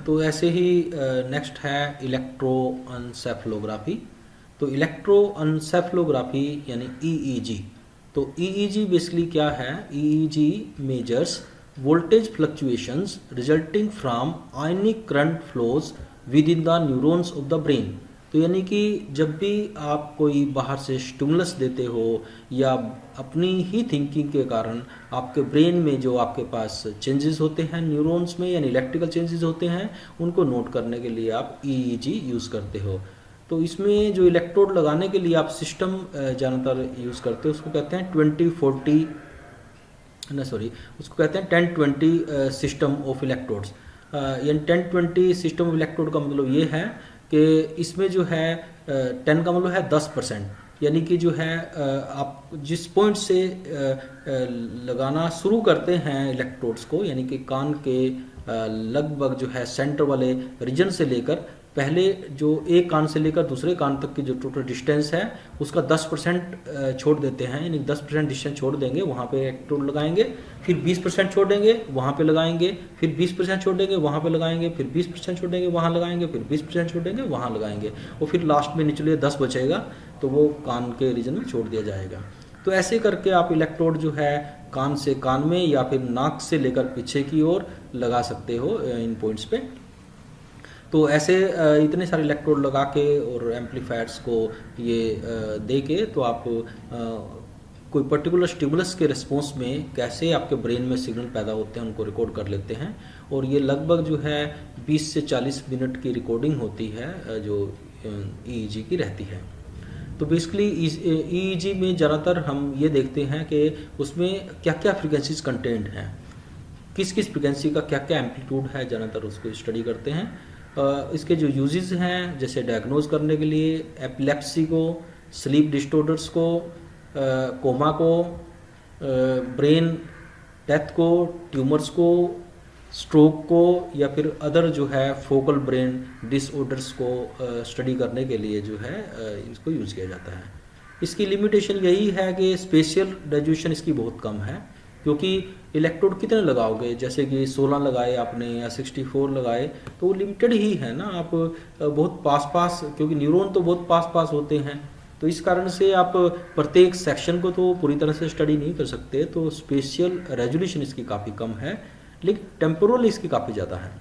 तो ऐसे ही नेक्स्ट है इलेक्ट्रोएन्सेफलोग्राफी। तो इलेक्ट्रोएन्सेफलोग्राफी यानी ईईजी। तो ईईजी बेसिकली क्या है? EEG measures voltage fluctuations resulting from ionic current flows with in the neurons of the brain. तो यानी कि जब भी आप कोई बाहर से स्टिमुलस देते हो या अपनी ही थिंकिंग के कारण आपके ब्रेन में जो आपके पास चेंजेस होते हैं न्यूरॉन्स में, यानी इलेक्ट्रिकल चेंजेस होते हैं, उनको नोट करने के लिए आप ईईजी यूज़ करते हो। तो इसमें जो इलेक्ट्रोड लगाने के लिए आप सिस्टम ज़्यादातर यूज़ करते हो, उसको कहते हैं 2040 ना सॉरी उसको कहते हैं 1020 सिस्टम ऑफ इलेक्ट्रोड्स। यानी 1020 सिस्टम ऑफ इलेक्ट्रोड का मतलब ये है कि इसमें जो है 10 का मतलब है 10%, यानी कि जो है आप जिस पॉइंट से लगाना शुरू करते हैं इलेक्ट्रोड्स को, यानी कि कान के लगभग जो है सेंटर वाले रीजन से लेकर पहले जो एक कान से लेकर दूसरे कान तक की जो टोटल डिस्टेंस है उसका 10% छोड़ देते हैं, यानी 10% डिस्टेंस छोड़ देंगे, वहाँ पे इलेक्ट्रोड लगाएंगे, फिर 20% छोड़ेंगे वहाँ पे लगाएंगे, फिर 20% छोड़ेंगे वहाँ पे लगाएंगे, फिर 20% छोड़ेंगे वहाँ लगाएंगे, फिर 20% छोड़ेंगे वहाँ लगाएंगे, और फिर लास्ट में निचले 10 बचेगा तो वो कान के रीजन में छोड़ दिया जाएगा। तो ऐसे करके आप इलेक्ट्रोड जो है कान से कान में या फिर नाक से लेकर पीछे की ओर लगा सकते हो इन पॉइंट्स पे। तो ऐसे इतने सारे इलेक्ट्रोड लगा के और एम्पलीफायर्स को ये दे के तो आप कोई पर्टिकुलर स्टिमुलस के रिस्पॉन्स में कैसे आपके ब्रेन में सिग्नल पैदा होते हैं उनको रिकॉर्ड कर लेते हैं। और ये लगभग जो है 20 से 40 मिनट की रिकॉर्डिंग होती है जो ईईजी की रहती है। तो बेसिकली ईईजी में ज़्यादातर हम ये देखते हैं कि उसमें क्या क्या फ्रिक्वेंसीज कंटेंट हैं, किस किस फ्रिक्वेंसी का क्या क्या एम्पलीट्यूड है, ज़्यादातर उसको स्टडी करते हैं। इसके जो यूजेस हैं जैसे डायग्नोज करने के लिए एपिलेप्सी को, स्लीप डिस्टॉर्डर्स को, कोमा को, ब्रेन डेथ को, ट्यूमर्स को, स्ट्रोक को, या फिर अदर जो है फोकल ब्रेन डिसऑर्डर्स को स्टडी करने के लिए जो है इसको यूज़ किया जाता है। इसकी लिमिटेशन यही है कि स्पेशियल रेजोल्यूशन इसकी बहुत कम है, क्योंकि इलेक्ट्रोड कितने लगाओगे, जैसे कि 16 लगाए आपने या 64 लगाए तो वो लिमिटेड ही है ना। आप बहुत पास क्योंकि न्यूरॉन तो बहुत पास होते हैं, तो इस कारण से आप प्रत्येक सेक्शन को तो पूरी तरह से स्टडी नहीं कर सकते। तो स्पेशियल रेजोल्यूशन इसकी काफ़ी कम है, लेकिन टेम्पोरल इसकी काफ़ी ज़्यादा है,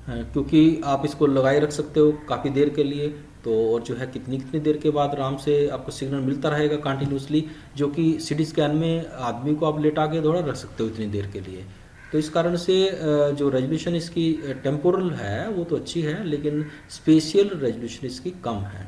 क्योंकि आप इसको लगाए रख सकते हो काफ़ी देर के लिए। तो और जो है कितनी कितनी देर के बाद आराम से आपको सिग्नल मिलता रहेगा कंटिन्यूसली, जो कि सीटी स्कैन में आदमी को आप लेटा के थोड़ा रख सकते हो इतनी देर के लिए। तो इस कारण से जो रेजोल्यूशन इसकी टेम्पोरल है वो तो अच्छी है, लेकिन स्पेशियल रेजोल्यूशन इसकी कम है।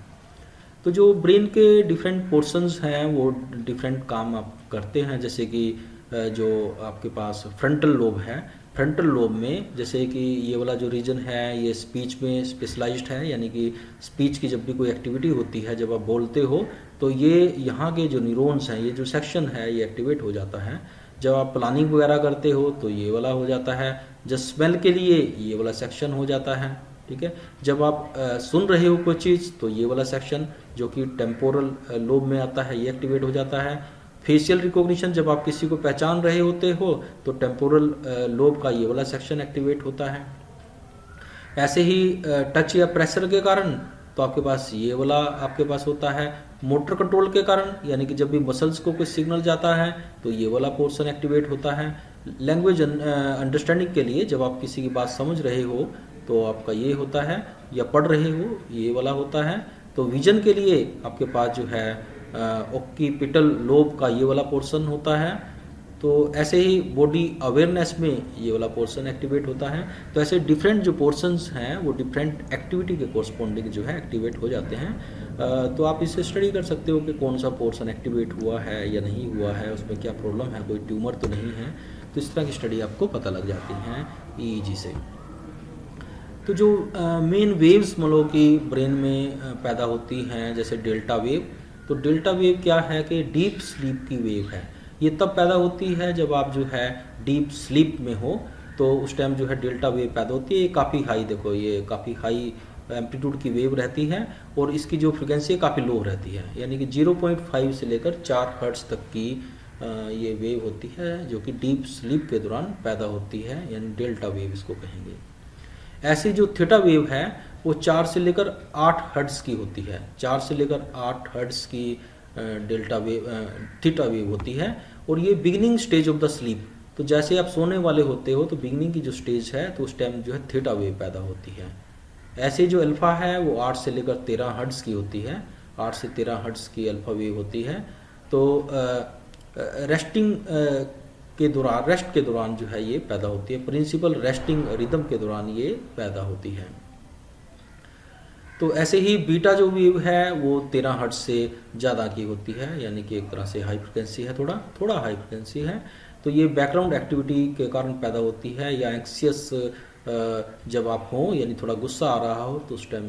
तो जो ब्रेन के डिफरेंट पोर्शंस हैं वो डिफरेंट काम आप करते हैं, जैसे कि जो आपके पास फ्रंटल लोब है, फ्रंटल लोब में जैसे कि ये वाला जो रीजन है ये स्पीच में स्पेशलाइज्ड है, यानी कि स्पीच की जब भी कोई एक्टिविटी होती है, जब आप बोलते हो तो ये यहाँ के जो न्यूरॉन्स हैं, ये जो सेक्शन है ये एक्टिवेट हो जाता है। जब आप प्लानिंग वगैरह करते हो तो ये वाला हो जाता है, जब स्मेल के लिए ये वाला सेक्शन हो जाता है, ठीक है। जब आप सुन रहे हो कोई चीज़ तो ये वाला सेक्शन जो कि टेम्पोरल लोब में आता है ये एक्टिवेट हो जाता है। फेशियल रिकॉग्निशन, जब आप किसी को पहचान रहे होते हो तो टेम्पोरल लोब का ये वाला सेक्शन एक्टिवेट होता है। ऐसे ही टच या प्रेशर के कारण तो आपके पास ये वाला आपके पास होता है। मोटर कंट्रोल के कारण, यानी कि जब भी मसल्स को कोई सिग्नल जाता है तो ये वाला पोर्शन एक्टिवेट होता है। लैंग्वेज अंडरस्टैंडिंग के लिए, जब आप किसी की बात समझ रहे हो तो आपका ये होता है, या पढ़ रहे हो ये वाला होता है। तो विजन के लिए आपके पास जो है ऑक्सीपिटल लोब का ये वाला पोर्शन होता है। तो ऐसे ही बॉडी अवेयरनेस में ये वाला पोर्शन एक्टिवेट होता है। तो ऐसे डिफरेंट जो पोर्शंस हैं वो डिफरेंट एक्टिविटी के कोरस्पॉन्डिंग जो है एक्टिवेट हो जाते हैं। तो आप इसे स्टडी कर सकते हो कि कौन सा पोर्शन एक्टिवेट हुआ है या नहीं हुआ है, उसमें क्या प्रॉब्लम है, कोई ट्यूमर तो नहीं है। तो इस तरह की स्टडी आपको पता लग जाती हैं ईईजी से। तो जो मेन वेव्स मतलब कि ब्रेन में पैदा होती हैं, जैसे डेल्टा वेव। तो डेल्टा वेव क्या है कि डीप स्लीप की वेव है। ये तब पैदा होती है जब आप जो है डीप स्लीप में हो, तो उस टाइम जो है डेल्टा वेव पैदा होती है। ये काफ़ी हाई, देखो ये काफ़ी हाई एम्पलीट्यूड की वेव रहती है, और इसकी जो फ्रिक्वेंसी काफ़ी लो रहती है, यानी कि 0.5 से लेकर 4 हर्ट्ज तक की ये वेव होती है जो कि डीप स्लीप के दौरान पैदा होती है, यानी डेल्टा वेव इसको कहेंगे। ऐसी जो थीटा वेव है वो 4 से लेकर 8 हर्ट्ज की होती है। 4 से लेकर 8 हर्ट्ज की डेल्टा वेव थीटा वेव होती है, और ये beginning stage of the sleep. तो जैसे आप सोने वाले होते हो तो बिगिनिंग की जो स्टेज है तो उस टाइम जो है थीटा वेव पैदा होती है। ऐसे जो अल्फ़ा है वो 8 से लेकर 13 हर्ट्ज की होती है। 8 से 13 हर्ट्ज की अल्फ़ा वेव होती है। तो रेस्टिंग के दौरान, रेस्ट के दौरान जो है ये पैदा होती है। प्रिंसिपल रेस्टिंग रिदम के दौरान ये पैदा होती है। तो ऐसे ही बीटा जो वेव है वो 13 हर्ट्ज से ज़्यादा की होती है, यानी कि एक तरह से हाई फ्रिक्वेंसी है, थोड़ा हाई फ्रिक्वेंसी है। तो ये बैकग्राउंड एक्टिविटी के कारण पैदा होती है, या एंक्सियस जब आप हो, यानी थोड़ा गुस्सा आ रहा हो तो उस टाइम